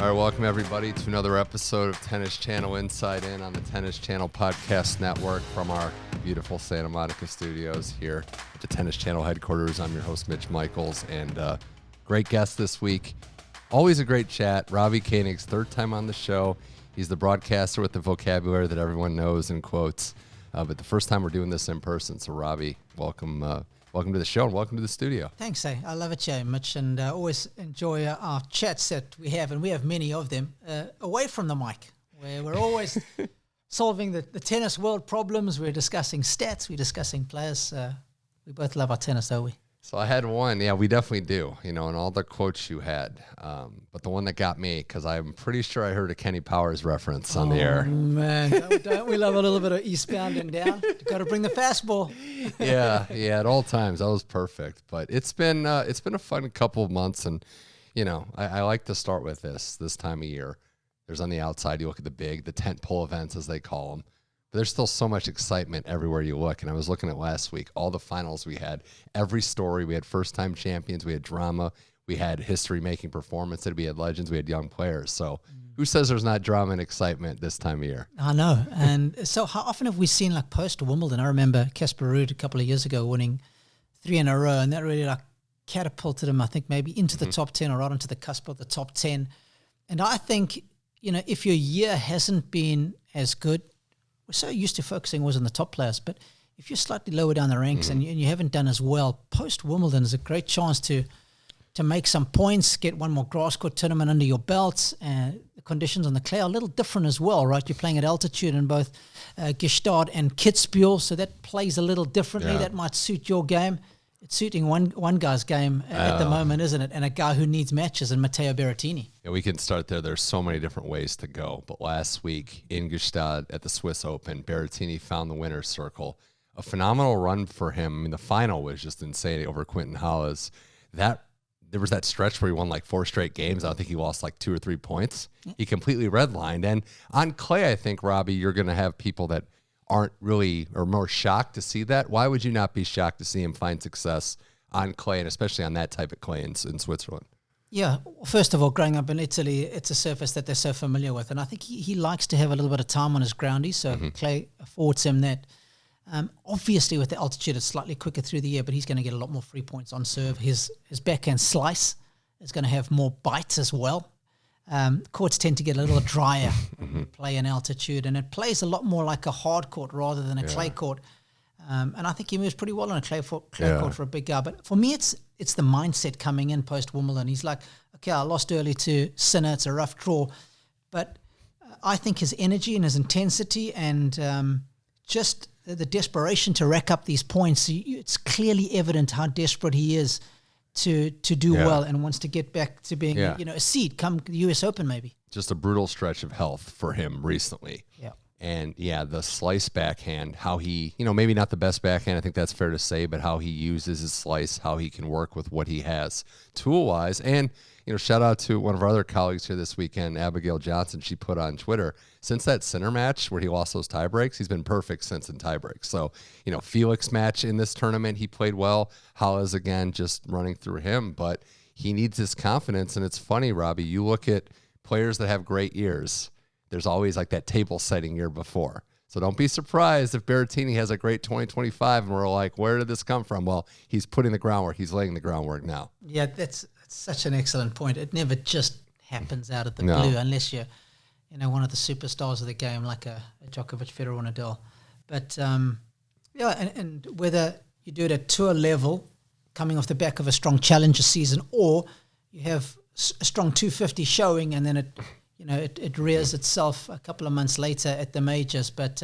All right, welcome everybody to another episode of Tennis Channel Inside In on the Tennis Channel Podcast Network from our beautiful Santa Monica studios here at the Tennis Channel headquarters. I'm your host, Mitch Michals, and great guest this week. Always a great chat. Robbie Koenig's third time on the show. He's the broadcaster with the vocabulary that everyone knows and quotes. But the first time we're doing this in person. So, Robbie, welcome to the show and welcome to the studio. Thanks, I love it here, Mitch, and always enjoy our chats that we have, and we have many of them, away from the mic, where we're always solving the tennis world problems. We're discussing stats, we're discussing players. We both love our tennis, don't we? So I had one. Yeah, we definitely do, and all the quotes you had. But the one that got me, because I'm pretty sure I heard a Kenny Powers reference on the air. Man, don't we love a little bit of eastbound and down? Got to bring the fastball. yeah, at all times. That was perfect. But it's been a fun couple of months, and, I like to start with this time of year. There's on the outside, you look at the tentpole events, as they call them. There's still so much excitement everywhere you look. And I was looking at last week, all the finals we had, every story. We had first-time champions. We had drama. We had history-making performances. We had legends. We had young players. So who says there's not drama and excitement this time of year? I know. And so how often have we seen, like, post-Wimbledon? I remember Casper Ruud a couple of years ago winning 3 in a row, and that really, catapulted him, I think, maybe into the top 10 or right into the cusp of the top 10. And I think, if your year hasn't been as good, we're so used to focusing always on the top players, but if you're slightly lower down the ranks and you haven't done as well, post-Wimbledon is a great chance to make some points, get one more grass court tournament under your belt. The conditions on the clay are a little different as well, right? You're playing at altitude in both Gstaad and Kitzbühel, so that plays a little differently. Yeah. That might suit your game. It's suiting one guy's game at the moment, isn't it? And a guy who needs matches, and Matteo Berrettini. Yeah, we can start there. There's so many different ways to go. But last week in Gstaad at the Swiss Open, Berrettini found the winner's circle. A phenomenal run for him. I mean, the final was just insane over Quinton Halles. There was that stretch where he won like 4 straight games. I don't think he lost like 2 or 3 points. Yeah. He completely redlined. And on clay, I think, Robbie, you're going to have people that aren't really or more shocked to see that. Why would you not be shocked to see him find success on clay, and especially on that type of clay in Switzerland? Yeah, well, first of all, growing up in Italy, it's a surface that they're so familiar with, and I think he likes to have a little bit of time on his groundies, so clay affords him that. Obviously, with the altitude, it's slightly quicker through the air, but he's going to get a lot more free points on serve. His backhand slice is going to have more bite as well. Courts tend to get a little drier play in altitude, and it plays a lot more like a hard court rather than a clay court. And I think he moves pretty well on a clay court for a big guy. But for me, it's the mindset coming in post-Wimbledon. He's like, okay, I lost early to Sinner. It's a rough draw. But I think his energy and his intensity and just the desperation to rack up these points, it's clearly evident how desperate he is to do well and wants to get back to being a seed come the US Open maybe. Just a brutal stretch of health for him recently. Yeah. And the slice backhand, how he, maybe not the best backhand, I think that's fair to say, but how he uses his slice, how he can work with what he has tool-wise. And, shout out to one of our other colleagues here this weekend, Abigail Johnson. She put on Twitter, since that Sinner match where he lost those tie breaks, he's been perfect since in tie breaks. So, Felix match in this tournament, he played well. Halles, again, just running through him, but he needs his confidence. And it's funny, Robbie, you look at players that have great years, there's always like that table setting year before. So don't be surprised if Berrettini has a great 2025 and we're like, where did this come from? Well, he's putting the groundwork. He's laying the groundwork now. Yeah, that's such an excellent point. It never just happens out of the blue unless you're, one of the superstars of the game like a Djokovic, Federer, or Nadal. But, and whether you do it at tour level, coming off the back of a strong challenger season, or you have a strong 250 showing and then it rears itself a couple of months later at the majors. But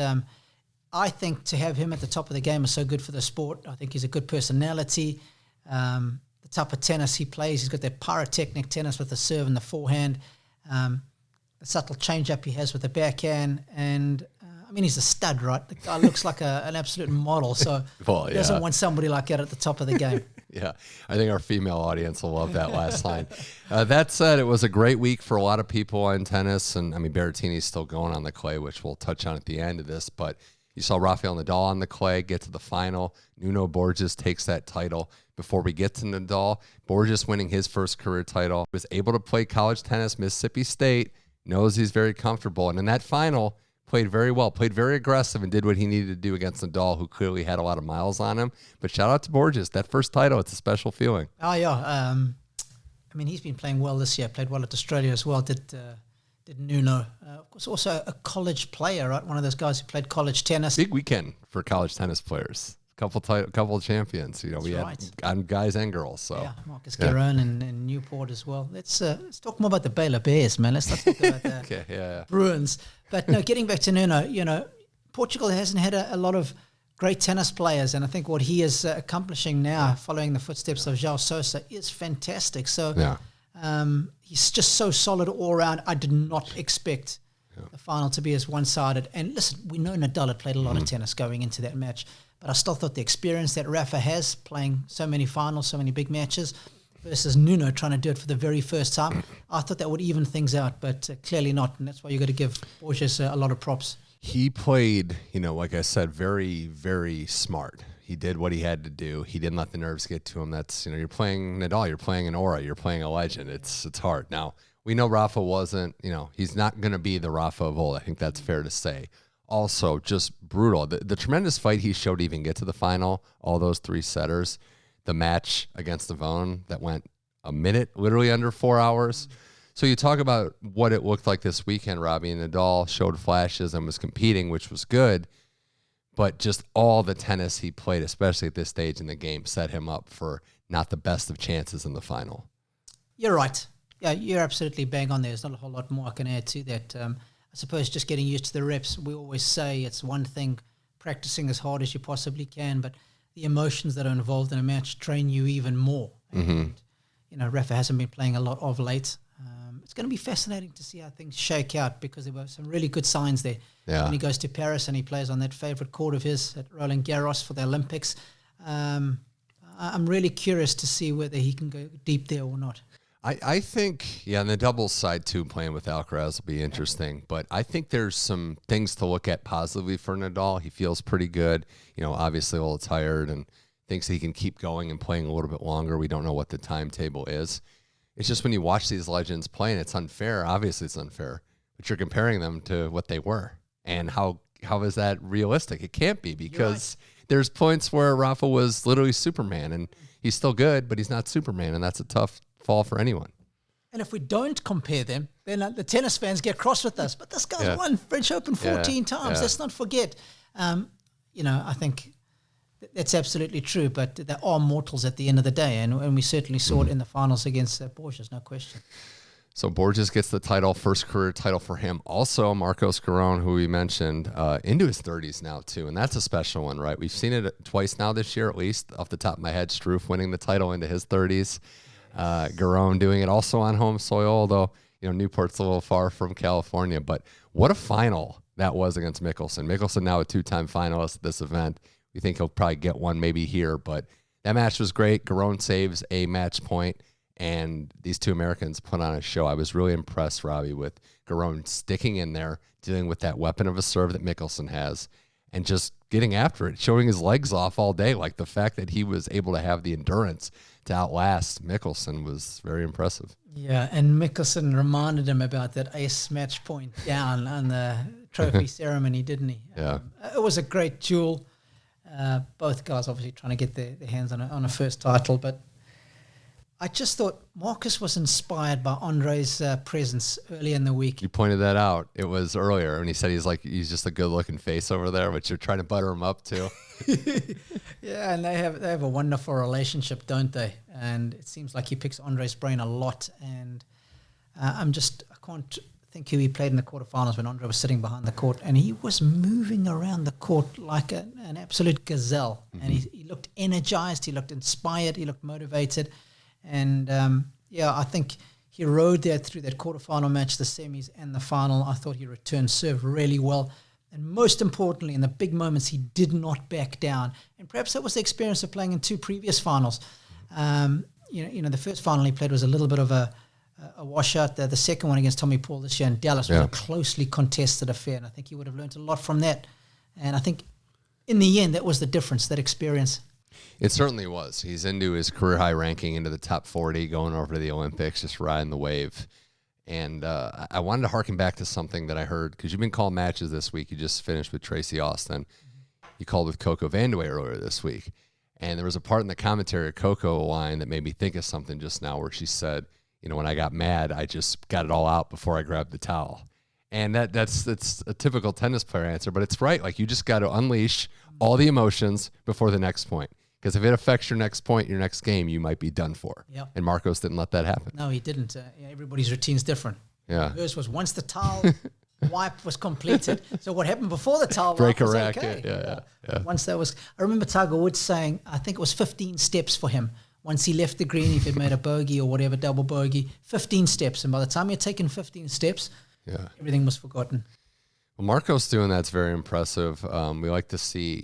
I think to have him at the top of the game is so good for the sport. I think he's a good personality. The type of tennis he plays, he's got that pyrotechnic tennis with the serve and the forehand, the subtle change-up he has with the backhand. And, he's a stud, right? The guy looks like an absolute model. So he doesn't want somebody like that at the top of the game. Yeah, I think our female audience will love that last line. That said, it was a great week for a lot of people in tennis. And, Berrettini's still going on the clay, which we'll touch on at the end of this. But You saw Rafael Nadal on the clay get to the final. Nuno Borges takes that title. Before we get to Nadal, Borges winning his first career title, was able to play college tennis, Mississippi State, knows he's very comfortable. And in that final, played very well, played very aggressive, and did what he needed to do against Nadal, who clearly had a lot of miles on him. But shout out to Borges. That first title, it's a special feeling. Oh, yeah. I mean, he's been playing well this year, played well at Australia as well, did Nuno. Of course, also a college player, right? One of those guys who played college tennis. Big weekend for college tennis players. Couple of champions. You know, we had guys and girls. So yeah, Marcos Giron and Newport as well. Let's talk more about the Baylor Bears, man. Let's not talk about the Bruins. But no, getting back to Nuno, you know, Portugal hasn't had a lot of great tennis players, and I think what he is accomplishing now, following the footsteps of João Sousa, is fantastic. So he's just so solid all around. I did not expect the final to be as one-sided. And listen, we know Nadal had played a lot of tennis going into that match, but I still thought the experience that Rafa has playing so many finals, so many big matches, versus Nuno trying to do it for the very first time, I thought that would even things out, but clearly not. And that's why you got to give Borges a lot of props. He played, you know, like I said, very, very smart. He did what he had to do. He didn't let the nerves get to him. That's, you know, you're playing Nadal, you're playing an aura, you're playing a legend. It's hard. Now, we know Rafa wasn't, you know, he's not going to be the Rafa of old. I think that's fair to say. Also, just brutal. The tremendous fight he showed to even get to the final, all those three setters, the match against Devon that went a minute, literally under 4 hours. So you talk about what it looked like this weekend, Robbie, and Nadal showed flashes and was competing, which was good, but just all the tennis he played, especially at this stage in the game, set him up for not the best of chances in the final. You're right. Yeah, you're absolutely bang on there. There's not a whole lot more I can add to that. I suppose just getting used to the reps. We always say it's one thing practicing as hard as you possibly can, but the emotions that are involved in a match train you even more. And, you know, Rafa hasn't been playing a lot of late. It's going to be fascinating to see how things shake out, because there were some really good signs there. Yeah. When he goes to Paris and he plays on that favorite court of his at Roland Garros for the Olympics, I'm really curious to see whether he can go deep there or not. I think, on the doubles side too, playing with Alcaraz will be interesting. But I think there's some things to look at positively for Nadal. He feels pretty good, you know, obviously a little tired, and thinks he can keep going and playing a little bit longer. We don't know what the timetable is. It's just when you watch these legends play, and it's unfair. Obviously it's unfair, but you're comparing them to what they were. And how is that realistic? It can't be, because there's points where Rafa was literally Superman, and he's still good, but he's not Superman, and that's a tough fall for anyone. And if we don't compare them, then the tennis fans get cross with us. But this guy's won French Open 14 times. Yeah. Let's not forget. You know, I think that's absolutely true. But there are mortals at the end of the day, and we certainly saw it in the finals against Borges, no question. So Borges gets the title, first career title for him. Also, Marcos Giron, who we mentioned, into his 30s now too, and that's a special one, right? We've seen it twice now this year, at least off the top of my head. Struff winning the title into his 30s. Giron doing it also on home soil, although, you know, Newport's a little far from California. But what a final that was against Mickelson. Mickelson now a two-time finalist at this event. We think he'll probably get one maybe here, but that match was great. Giron saves a match point, and these two Americans put on a show. I was really impressed, Robbie, with Giron sticking in there, dealing with that weapon of a serve that Mickelson has, and just getting after it, showing his legs off all day. Like, the fact that he was able to have the endurance to outlast Mickelson was very impressive. Yeah, and Mickelson reminded him about that ace match point down on the trophy ceremony, didn't he? Yeah. It was a great duel. Both guys obviously trying to get their hands on a first title, but I just thought Marcus was inspired by Andre's presence early in the week. You pointed that out. It was earlier, and he said he's just a good-looking face over there, but you're trying to butter him up too. Yeah, and they have a wonderful relationship, don't they? And it seems like he picks Andre's brain a lot. And I can't think who he played in the quarterfinals when Andre was sitting behind the court, and he was moving around the court like an absolute gazelle. Mm-hmm. And he looked energized, he looked inspired, he looked motivated. And, I think he rode there through that quarterfinal match, the semis and the final. I thought he returned serve really well. And most importantly, in the big moments, he did not back down. And perhaps that was the experience of playing in two previous finals. The first final he played was a little bit of a washout. The second one against Tommy Paul this year in Dallas was a closely contested affair. And I think he would have learned a lot from that. And I think in the end, that was the difference, that experience. It certainly was. He's into his career high ranking, into the top 40, going over to the Olympics, just riding the wave. And I wanted to harken back to something that I heard, because you've been calling matches this week. You just finished with Tracy Austin. You called with Coco Vandeweghe earlier this week. And there was a part in the commentary of Coco line that made me think of something just now, where she said, when I got mad, I just got it all out before I grabbed the towel. And that's a typical tennis player answer, but it's right. Like, you just got to unleash all the emotions before the next point. Because if it affects your next point, your next game, you might be done for. Yep. And Marcos didn't let that happen. No, he didn't. Everybody's routine's different. Yeah. Hers was once the towel wipe was completed. So what happened before the towel Break wipe was a racket. okay. Yeah. Once that was, I remember Tiger Woods saying, I think it was 15 steps for him. Once he left the green, if he'd made a bogey or whatever, double bogey, 15 steps. And by the time you'd taken 15 steps, everything was forgotten. Well, Marcos doing that's very impressive. We like to see,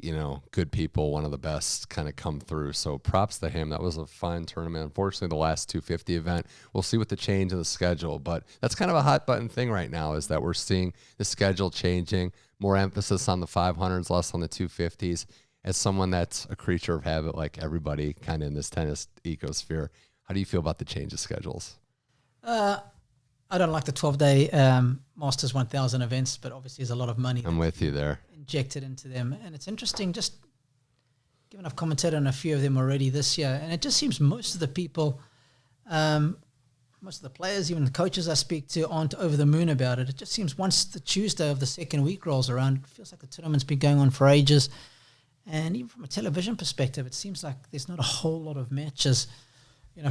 good people, one of the best, kind of come through. So props to him. That was a fine tournament. Unfortunately, the last 250 event, we'll see what the change in the schedule. But that's kind of a hot button thing right now, is that we're seeing the schedule changing, more emphasis on the 500s, less on the 250s. As someone that's a creature of habit, like everybody kind of in this tennis ecosphere, how do you feel about the change of schedules? I don't like the 12-day Masters 1000 events, but obviously there's a lot of money. I'm with you there. Injected into them. And it's interesting, just given I've commentated on a few of them already this year, and it just seems most of the people, most of the players, even the coaches I speak to, aren't over the moon about it. It just seems once the Tuesday of the second week rolls around, it feels like the tournament's been going on for ages. And even from a television perspective, it seems like there's not a whole lot of matches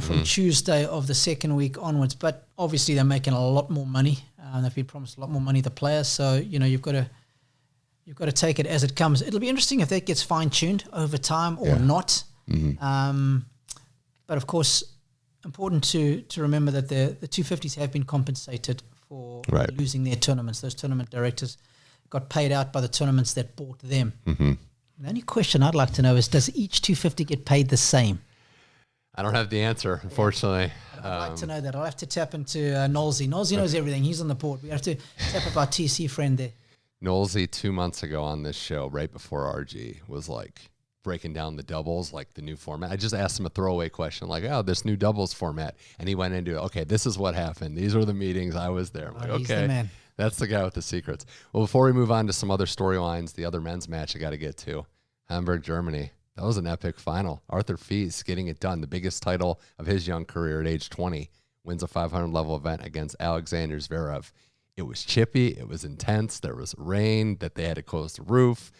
from Tuesday of the second week onwards. But obviously they're making a lot more money. They've been promised a lot more money to players. So, you've got to take it as it comes. It'll be interesting if that gets fine-tuned over time or not. Mm-hmm. But, of course, important to remember that the 250s have been compensated for losing their tournaments. Those tournament directors got paid out by the tournaments that bought them. Mm-hmm. The only question I'd like to know is, does each 250 get paid the same? I don't have the answer, unfortunately. I'd like to know that. I'll have to tap into Nolsey. Nolsey knows everything. He's on the board. We have to tap up our TC friend there. Nolsey, 2 months ago on this show, right before RG, was like breaking down the doubles, like the new format. I just asked him a throwaway question, like, this new doubles format. And he went into it. Okay, this is what happened. These were the meetings. I was there. I'm like, he's the man. That's the guy with the secrets. Well, before we move on to some other storylines, the other men's match I got to get to, Hamburg, Germany. That was an epic final. Arthur Fils getting it done. The biggest title of his young career at age 20. Wins a 500 level event against Alexander Zverev. It was chippy. It was intense. There was rain that they had to close the roof.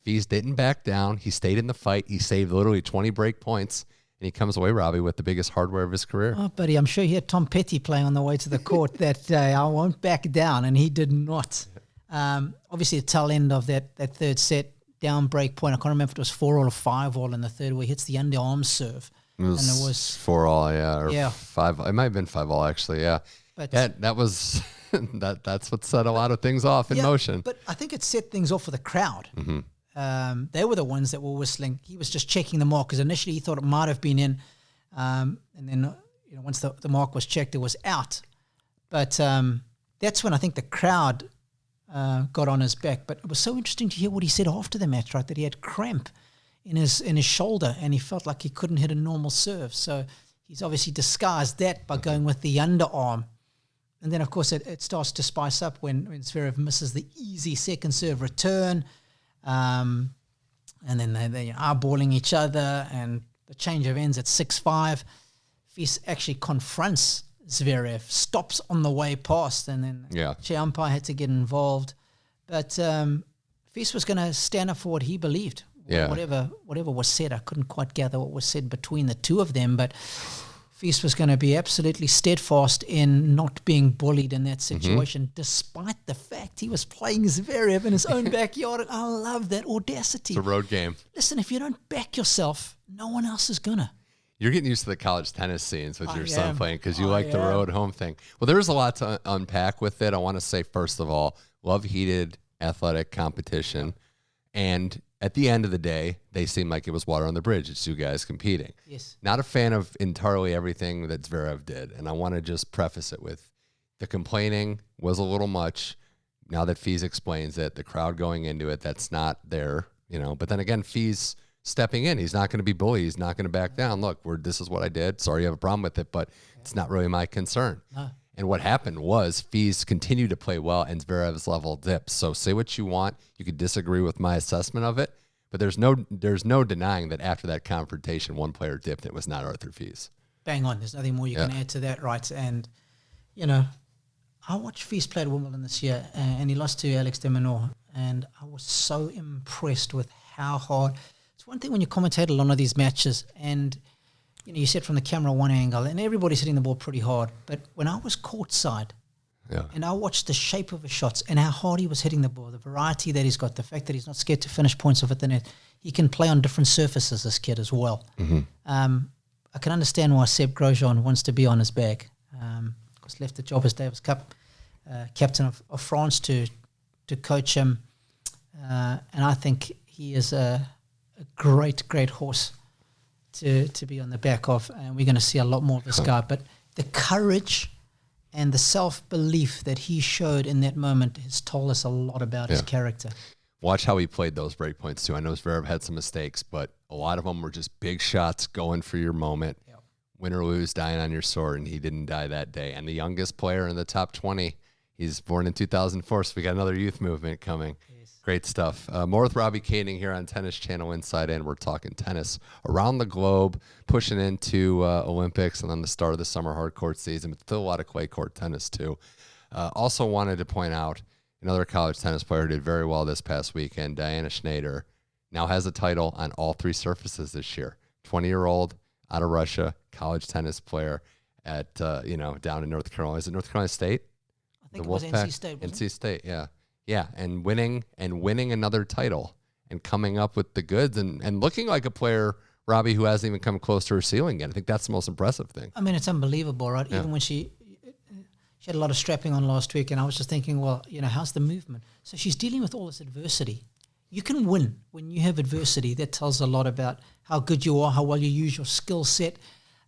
Fils didn't back down. He stayed in the fight. He saved literally 20 break points. And he comes away, Robbie, with the biggest hardware of his career. Oh, buddy, I'm sure he had Tom Petty playing on the way to the court that day. I won't back down. And he did not. Obviously, the tail end of that third set, down break point. I can't remember if it was 4-all or 5-all in the third, where he hits the underarm serve. It was 4-all, or 5. It might have been 5-all, actually, yeah. But that was that's what set a lot of things off in motion. But I think it set things off for the crowd. Mm-hmm. They were the ones that were whistling. He was just checking the mark, because initially he thought it might have been in, and then once the mark was checked, it was out. But that's when I think the crowd got on his back. But it was so interesting to hear what he said after the match, right? That he had cramp in his shoulder, and he felt like he couldn't hit a normal serve. So he's obviously disguised that by going with the underarm. And then, of course, it starts to spice up when Zverev misses the easy second serve return. And then they are eyeballing each other, and the change of ends at 6-5. Fils actually confronts Zverev, stops on the way past, and then chair umpire had to get involved. But Fils was going to stand up for what he believed. Whatever was said, I couldn't quite gather what was said between the two of them, but Fils was going to be absolutely steadfast in not being bullied in that situation, despite the fact he was playing Zverev in his own backyard. And I love that audacity. It's a road game. Listen, if you don't back yourself, no one else is going to. You're getting used to the college tennis scenes with your son playing, because you like the road home thing. Well, there was a lot to unpack with it. I want to say, first of all, love heated athletic competition. And at the end of the day, they seemed like it was water on the bridge. It's two guys competing. Yes. Not a fan of entirely everything that Zverev did. And I want to just preface it with the complaining was a little much. Now that Fils explains it, the crowd going into it, that's not their But then again, Fee's stepping in. He's not going to be bullied. He's not going to back down. Look, this is what I did. Sorry you have a problem with it, but it's not really my concern. No. And what happened was Fee's continued to play well and Zverev's level dips. So say what you want. You could disagree with my assessment of it, but there's no denying that after that confrontation, one player dipped. It was not Arthur Fee's. Bang on. There's nothing more you can add to that, right? And, I watched Fees play at Wimbledon this year, and he lost to Alex de Minaur, and I was so impressed with how hard. It's one thing when you commentate a lot of these matches, and you sit from the camera one angle, and everybody's hitting the ball pretty hard. But when I was courtside, and I watched the shape of his shots and how hard he was hitting the ball, the variety that he's got, the fact that he's not scared to finish points off at the net, he can play on different surfaces. This kid as well. Mm-hmm. I can understand why Seb Grosjean wants to be on his bag. Was left the job as Davis Cup captain of France to coach him, and I think he is a great horse to be on the back of, and we're going to see a lot more of this guy. But the courage and the self-belief that he showed in that moment has told us a lot about his character. Watch how he played those break points too. I know Zverev had some mistakes, but a lot of them were just big shots going for your moment. Yep. Win or lose, dying on your sword, and he didn't die that day. And the youngest player in the top 20, he's born in 2004, so we got another youth movement coming. Yes. Great stuff. More with Robbie Koenig here on Tennis Channel Inside In. We're talking tennis around the globe, pushing into Olympics and then the start of the summer hard court season, but still a lot of clay court tennis too. Also wanted to point out another college tennis player who did very well this past weekend, Diana Shnaider, now has a title on all three surfaces this year. 20-year-old out of Russia, college tennis player at, down in North Carolina. Is it North Carolina State? I think it was NC State, wasn't NC State, yeah. Yeah, and winning another title and coming up with the goods and looking like a player, Robbie, who hasn't even come close to her ceiling yet. I think that's the most impressive thing. I mean, it's unbelievable, right? Yeah. Even when she had a lot of strapping on last week, and I was just thinking, well, how's the movement? So she's dealing with all this adversity. You can win when you have adversity. That tells a lot about how good you are, how well you use your skill set,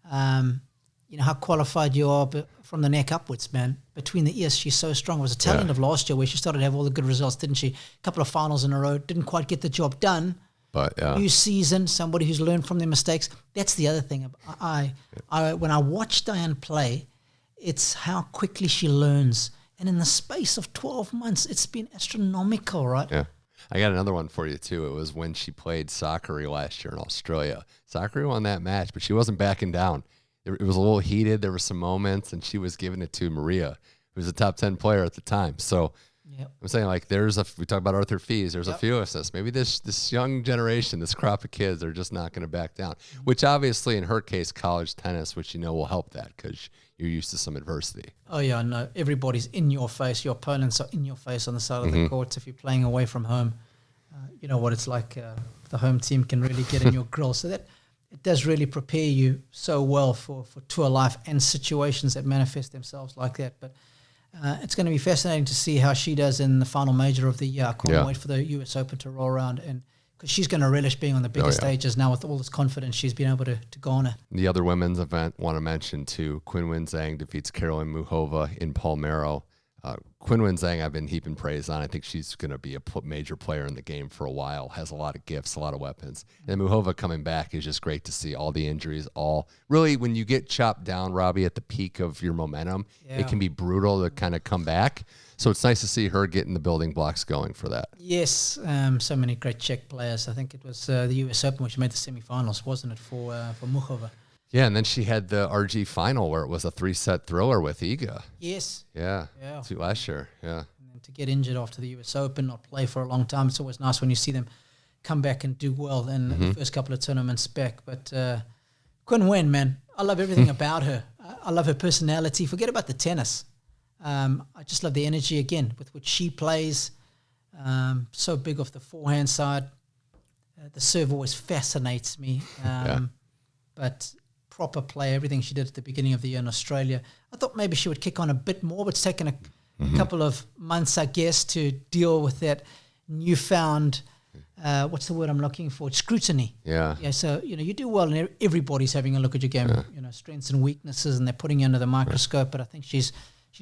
how qualified you are from the neck upwards, man. Between the ears, she's so strong. It was a talent of last year where she started to have all the good results, didn't she? A couple of finals in a row, didn't quite get the job done. But new season, somebody who's learned from their mistakes. That's the other thing. When I watch Diane play, it's how quickly she learns. And in the space of 12 months, it's been astronomical, right? Yeah. I got another one for you, too. It was when she played Sakari last year in Australia. Sakari won that match, but she wasn't backing down. It was a little heated. There were some moments, and she was giving it to Maria, who was a top 10 player at the time. So I'm saying, we talk about Arthur Fees. There's a few of us. Maybe this young generation, this crop of kids, are just not going to back down, which obviously, in her case, college tennis, which will help that because you're used to some adversity. Oh, yeah, no. Everybody's in your face. Your opponents are in your face on the side of the court. If you're playing away from home, you know what it's like. The home team can really get in your grill. So that it does really prepare you so well for tour life and situations that manifest themselves like that. But it's going to be fascinating to see how she does in the final major of the year. I can't wait for the US Open to roll around, and because she's going to relish being on the bigger stages now with all this confidence she's been able to garner. The other women's event I want to mention too, Qinwen Zhang defeats Caroline Muchova in Palmero. Qinwen Zhang I've been heaping praise on. I think she's going to be a major player in the game for a while, has a lot of gifts, a lot of weapons. And Muchova coming back is just great to see. All the injuries, really when you get chopped down, Robbie, at the peak of your momentum, it can be brutal to kind of come back. So it's nice to see her getting the building blocks going for that. Yes, so many great Czech players. I think it was the US Open which made the semifinals, wasn't it, for Muchova? Yeah, and then she had the RG final where it was a 3-set thriller with Iga. Yes. Yeah. Last year, yeah. And then to get injured after the US Open, not play for a long time, it's always nice when you see them come back and do well in the first couple of tournaments back. But Qinwen, man, I love everything about her. I love her personality. Forget about the tennis. I just love the energy, again, with which she plays. So big off the forehand side. The serve always fascinates me. But proper play, everything she did at the beginning of the year in Australia. I thought maybe she would kick on a bit more, but it's taken a couple of months, I guess, to deal with that newfound, what's the word I'm looking for? Scrutiny. Yeah. Yeah. So, you do well and everybody's having a look at your game, strengths and weaknesses, and they're putting you under the microscope, but I think she's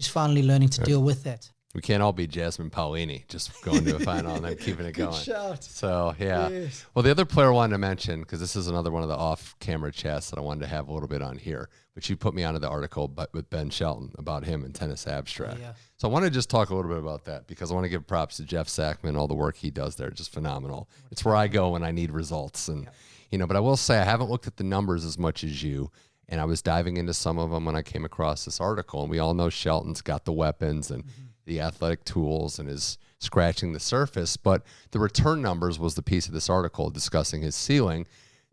finally learning to deal with that. We can't all be Jasmine Paolini, just going to a final and then keeping it going. Shout. So, yeah. Yes. Well, the other player I wanted to mention, because this is another one of the off-camera chats that I wanted to have a little bit on here, but you put me onto the article with Ben Shelton about him in Tennis Abstract. Yeah. So I want to just talk a little bit about that, because I want to give props to Jeff Sackman, all the work he does there, just phenomenal. It's where I go when I need results. And, but I will say I haven't looked at the numbers as much as you, and I was diving into some of them when I came across this article, and we all know Shelton's got the weapons and the athletic tools and is scratching the surface, but the return numbers was the piece of this article discussing his ceiling.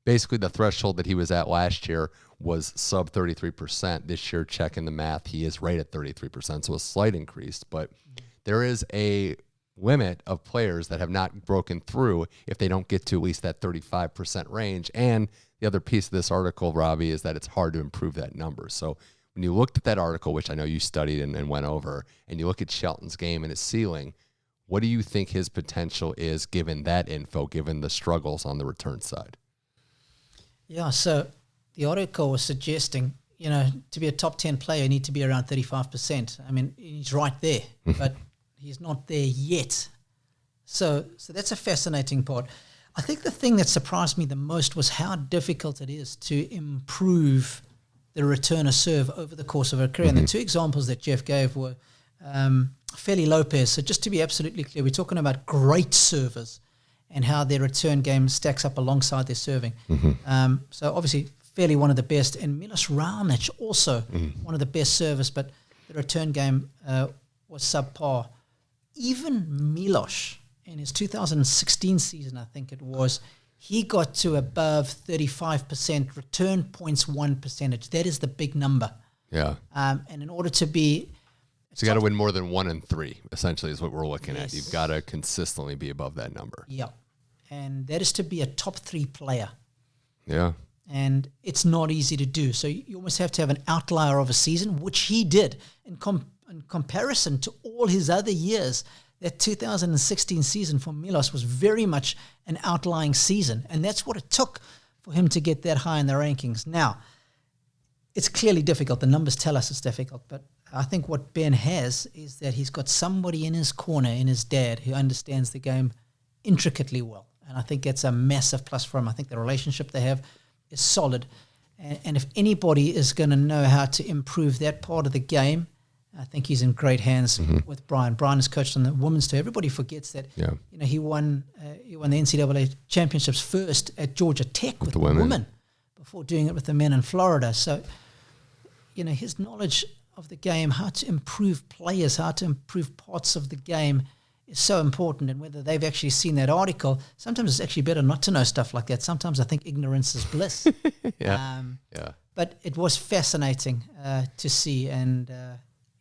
Basically, the threshold that he was at last year was sub 33%. This year, checking the math, he is right at 33%, so a slight increase, but there is a limit of players that have not broken through if they don't get to at least that 35% range. And the other piece of this article, Robbie, is that it's hard to improve that number. So when you looked at that article, which I know you studied and went over, and you look at Shelton's game and his ceiling, what do you think his potential is given that info, given the struggles on the return side? Yeah, so the article was suggesting, to be a top 10 player, you need to be around 35%. I mean, he's right there, but he's not there yet. So that's a fascinating part. I think the thing that surprised me the most was how difficult it is to improve the return of serve over the course of a career. And the two examples that Jeff gave were Feli Lopez. So just to be absolutely clear, we're talking about great servers and how their return game stacks up alongside their serving. So obviously, Feli, one of the best, and Milos Raonic also one of the best servers, but the return game was subpar. Even Milos, in his 2016 season, I think it was, he got to above 35% return points won percentage. That is the big number. Yeah. And in order to be... So you got to win more than 1 in 3, essentially, is what we're looking at. Yes. You've got to consistently be above that number. Yeah. And that is to be a top 3 player. Yeah. And it's not easy to do. So you almost have to have an outlier of a season, which he did in comparison to all his other years. That 2016 season for Milos was very much an outlying season, and that's what it took for him to get that high in the rankings. Now, it's clearly difficult. The numbers tell us it's difficult, but I think what Ben has is that he's got somebody in his corner, in his dad, who understands the game intricately well, and I think that's a massive plus for him. I think the relationship they have is solid, and if anybody is going to know how to improve that part of the game, I think he's in great hands with Brian. Brian is coached on the women's tour. Everybody forgets that. Yeah. He won the NCAA championships first at Georgia Tech with the women before doing it with the men in Florida. So, his knowledge of the game, how to improve players, how to improve parts of the game is so important. And whether they've actually seen that article, sometimes it's actually better not to know stuff like that. Sometimes I think ignorance is bliss. Yeah. But it was fascinating to see, and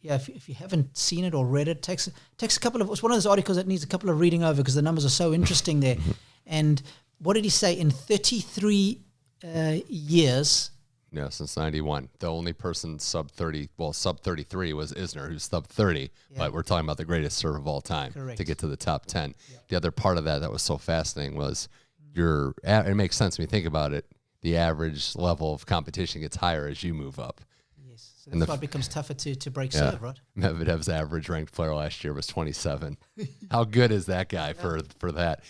if you haven't seen it or read it, takes a couple of. It's one of those articles that needs a couple of reading over because the numbers are so interesting there. And what did he say? In 33 years. Yeah, since 91. The only person sub 33 was Isner, who's sub 30. Yeah. But we're talking about the greatest serve of all time. Correct. To get to the top 10. Yeah. The other part of that was so fascinating was it makes sense when you think about it. The average level of competition gets higher as you move up. So that's why it becomes tougher to break serve, right? Medvedev's average ranked player last year was 27. How good is that guy for that?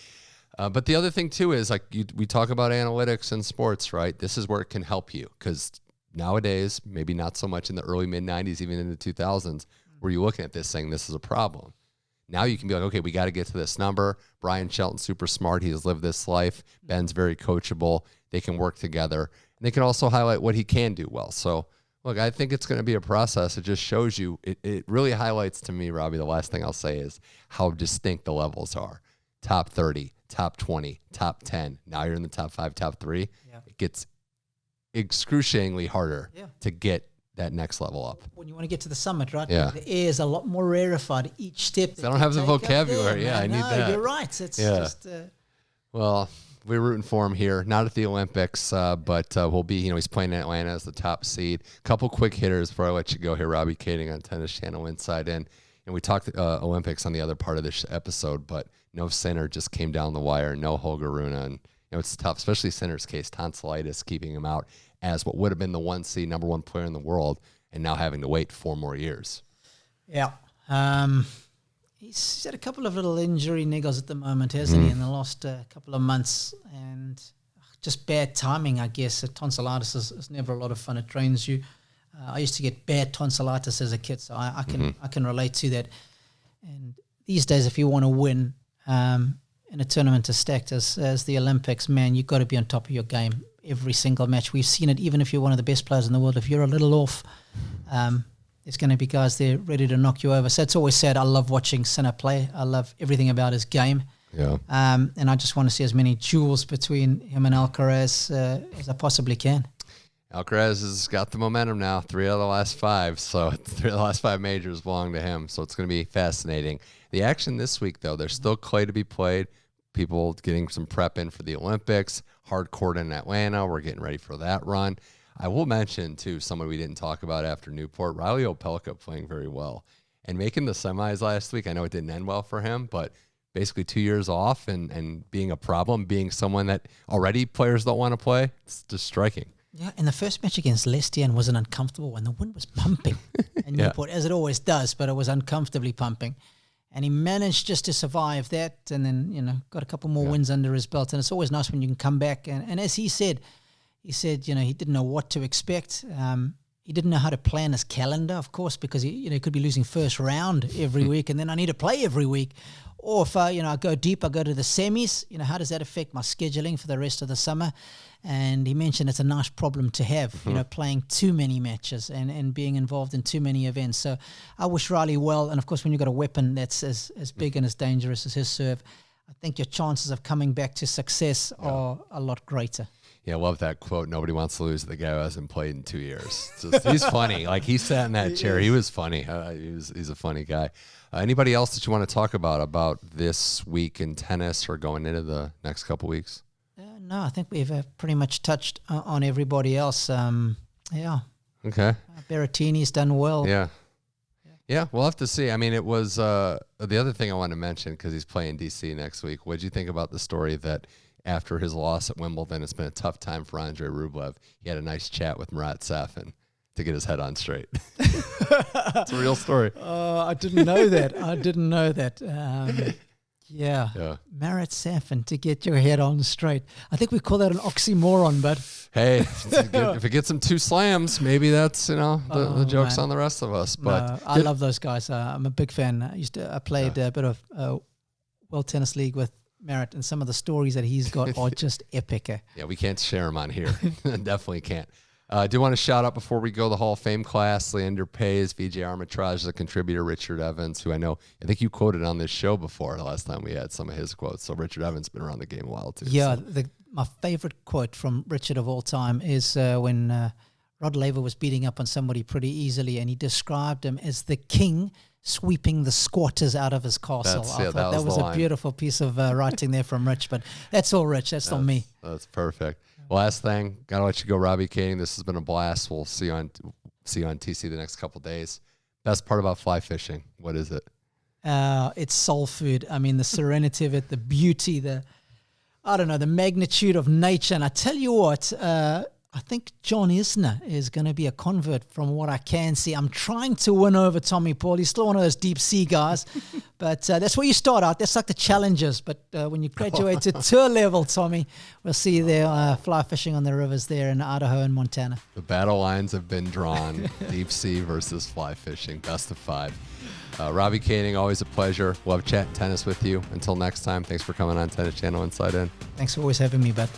But the other thing, too, is we talk about analytics in sports, right? This is where it can help you because nowadays, maybe not so much in the early, mid-'90s, even in the 2000s, were you looking at this saying this is a problem. Now you can be like, okay, we got to get to this number. Brian Shelton's super smart. He has lived this life. Ben's very coachable. They can work together. And they can also highlight what he can do well. So, look, I think it's going to be a process. It just shows you, it really highlights to me, Robbie, the last thing I'll say is how distinct the levels are. Top 30, top 20, top 10. Now you're in the top 5, top 3. Yeah. It gets excruciatingly harder to get that next level up. When you want to get to the summit, right? Yeah. The air is a lot more rarefied each step. I don't have the vocabulary. I need that. You're right. It's just... Well... We're rooting for him here, not at the Olympics, but we'll be, he's playing in Atlanta as the top seed. Couple quick hitters before I let you go here. Robbie Koenig on Tennis Channel Inside In. And we talked Olympics on the other part of this episode, but no Sinner just came down the wire, no Holger Rune. And, it's tough, especially Sinner's case, tonsillitis keeping him out as what would have been the 1 seed, number 1 player in the world, and now having to wait 4 more years. Yeah. He's had a couple of little injury niggles at the moment, hasn't he, in the last couple of months, and just bad timing, I guess. Tonsillitis is never a lot of fun. It drains you. I used to get bad tonsillitis as a kid, so I can relate to that. And these days, if you want to win in a tournament as stacked as the Olympics, man, you've got to be on top of your game every single match. We've seen it, even if you're one of the best players in the world. If you're a little off, there's going to be guys there ready to knock you over. So it's always sad. I love watching Sinner play. I love everything about his game. Yeah. And I just want to see as many duels between him and Alcaraz as I possibly can. Alcaraz has got the momentum now, 3 out of the last 5. So 3 of the last 5 majors belong to him. So it's going to be fascinating. The action this week, though, there's still clay to be played. People getting some prep in for the Olympics. Hard court in Atlanta. We're getting ready for that run. I will mention, too, someone we didn't talk about after Newport, Riley Opelka playing very well. And making the semis last week, I know it didn't end well for him, but basically 2 years off and being a problem, being someone that already players don't want to play, it's just striking. Yeah, and the first match against Lestienne was an uncomfortable one. The wind was pumping in Newport, as it always does, but it was uncomfortably pumping. And he managed just to survive that and then, got a couple more wins under his belt. And it's always nice when you can come back. And as he said, he didn't know what to expect. He didn't know how to plan his calendar, of course, because he could be losing first round every week, and then I need to play every week. Or if I go deep, I go to the semis. How does that affect my scheduling for the rest of the summer? And he mentioned it's a nice problem to have, playing too many matches and being involved in too many events. So I wish Riley well. And of course, when you've got a weapon that's as big and as dangerous as his serve, I think your chances of coming back to success are a lot greater. Yeah, I love that quote. Nobody wants to lose to the guy who hasn't played in 2 years. He's funny. Like, he sat in that chair. He was funny. He's a funny guy. Anybody else that you want to talk about this week in tennis or going into the next couple weeks? No, I think we've pretty much touched on everybody else. Okay. Berrettini's done well. Yeah, we'll have to see. I mean, it was the other thing I want to mention, because he's playing D.C. next week. What did you think about the story that after his loss at Wimbledon, it's been a tough time for Andrei Rublev? He had a nice chat with Marat Safin to get his head on straight. It's a real story. I didn't know that. Yeah. Marat Safin to get your head on straight. I think we call that an oxymoron, but hey, if it gets him 2 slams, maybe that's the joke's on the rest of us. But no, I love those guys. I'm a big fan. I played a bit of World Tennis League with Marat, and some of the stories that he's got are just epic. Yeah, we can't share them on here. Definitely can't. I do want to shout out before we go the Hall of Fame class, Leander Paes, VJ Armitage, the contributor, Richard Evans, who I think you quoted on this show before the last time we had some of his quotes. So Richard Evans has been around the game a while too. Yeah, my favorite quote from Richard of all time is when Rod Laver was beating up on somebody pretty easily, and he described him as the king sweeping the squatters out of his castle. I thought that was a beautiful piece of writing there from Rich, but that's all Rich. That's not me. That's perfect. Last thing, gotta let you go, Robbie Koenig. This has been a blast. We'll see you on TC the next couple of days. Best part about fly fishing, what is it? It's soul food. I mean, the serenity of it, the beauty, the magnitude of nature. And I tell you what, I think John Isner is going to be a convert from what I can see. I'm trying to win over Tommy Paul. He's still one of those deep sea guys, but that's where you start out. That's like the challenges. But when you graduate to tour level, Tommy, we'll see you there fly fishing on the rivers there in Idaho and Montana. The battle lines have been drawn. Deep sea versus fly fishing. Best of 5. Robbie Koenig, always a pleasure. Love chatting tennis with you. Until next time, thanks for coming on Tennis Channel Inside In. Thanks for always having me, bud.